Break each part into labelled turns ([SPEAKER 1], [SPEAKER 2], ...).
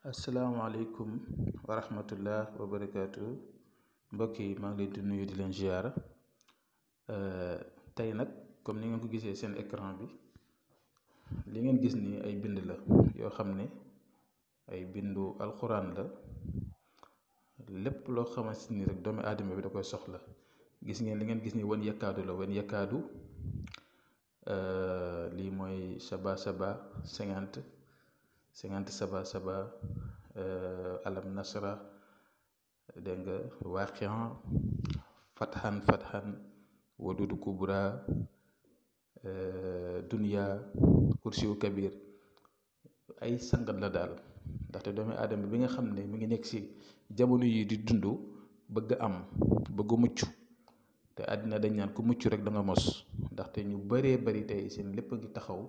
[SPEAKER 1] asalaamaaleykum wa rahmatullah wa barakaatu mbokk yi maa ngi leen di nuyu di leen ziara tey nag comme ni ngeen ko gisee seen écran bi li ngeen gis ni ay bind la yoo xam ne ay bindu alxuraan la lépp loo xamante ni rek doomu aadama bi da koy soxla gis ngeen li ngeen gis ni wan yakkaadu la wan yakkaadu lii mooy saba saba 50 saba saba alam nasra dégg nga waaqian fathan wadudu kubra dunya kursiyu kabir ay sangat la daal ndaxte doomu aadama bi nga xam ne mi ngi nekk ci jamono yi di dund bëgg am bëgg mucc te àddina dañ naan ku mucc rek da nga mos ndaxte ñu bëree bari tey seen lépp a ngi taxaw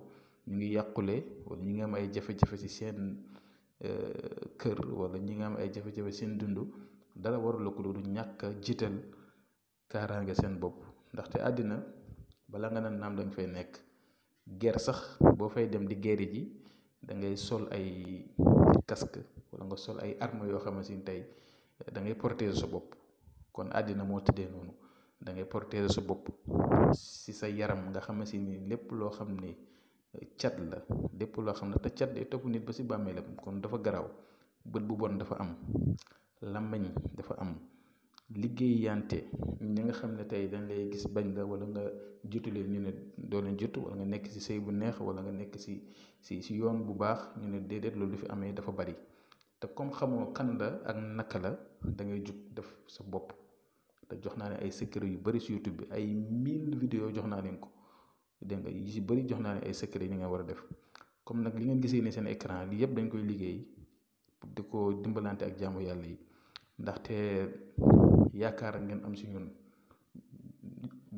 [SPEAKER 1] ñu ngi yàqule wala ñi ngi am ay jafe-jafe ci seen kër wala ñi nga am ay jafe-jafe seen dund dara warula ko lu ñàkk a jiital kaaraange seen bopp ndaxte àddina bala nga naan naam dañ fay nekk guerre sax boo fay dem di guerre ji da ngay sol ay casque wala nga sol ay armes yoo xamante ni tey da ngay protéger sa bopp kon àddina moo tëddee noonu da ngay protéger sa bopp ci sa yaram nga xamante ni lépp loo xam ne cat la lépp loo xam ne te cat day topp nit ba ci bàmmeelam kon dafa garaaw bët bu bon dafa am làmmiñ dafa am liggéeyante ñi nga xam ne tey dañ lay gis bañ la wala nga jiitu leen ñu ne doo leen jiitu wala nga nekk ci sëy bu neex wala nga nekk ci yoon bu baax ñu ne déedéet loolu fi amee dafa bari te comme xamoo kan la ak naka la da ngay jug def sa bopp te jox naa ne ay secret yu bari ci YouTube bi ay 1000 vidéo jox naa leen ko dégg nga yi ci bari jox naa ne ay secret yi nga war a def comme nag li ngeen gisee ni seen écran lii yëpp dañ koy liggéey di ko dimbalante ak jaamu yàlla yi ndaxte yaakaar ngeen am ci ñun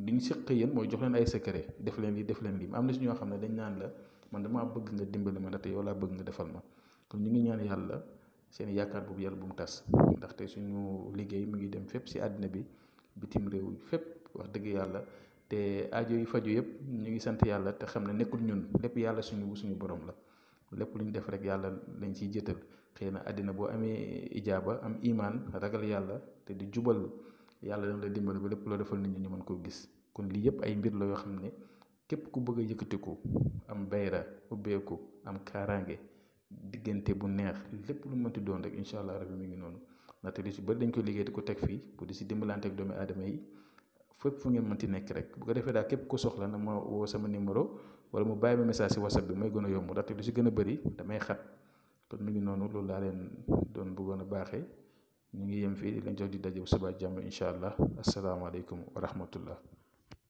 [SPEAKER 1] li ñu seq yéen mooy jox leen ay secret def leen lii am na ci ñoo xam ne dañ naan la man damaa bëgg nga dimbali ma ndaxte yow laa bëgg nga defal ma kon ñu ngi ñaan yàlla seen yaakaar boobu yàlla bu mu tas ndaxte suñu liggéey mu ngi dem fépp ci àddina bi bitim réew fépp wax dëgg yàlla te aajo yi faju yëpp ñu ngi sant yàlla te xam ne nekkul ñun lépp yàlla suñu borom la lépp lu ñu def rek yàlla lañ ciy jëtal xëy na àddina boo amee ijaaba am imaan ragal yàlla te di jubal yàlla dana la dimbali ba lépp loo defal nit ñi ñu mën koo gis kon lii yëpp ay mbir la yoo xam ne képp ku bëgg a yëkkatiku am bayra ubbeeku am kaaraange diggante bu neex lépp lu mënti doon rek incha allah rabbi mi ngi noonu ndaxte li si bëri dañ koy liggéey di ko teg fii pour di si dimbalante ak doomi aadama yi fépp fu ngeen mënti nekk rek bu ko defee daal képp ku soxla na ma woo sama numéro wala mu bàyyi ma message si whatsapp bi may gën a yomb ndaxte lu si gën a bëri damay xat kon mi ngi noonu loolu laa leen doon bëggoon a baaxee ñu ngi yem fii di leen jox di daje bu subaa jàmm incha allah asalaamaaleykum wa rahmatullah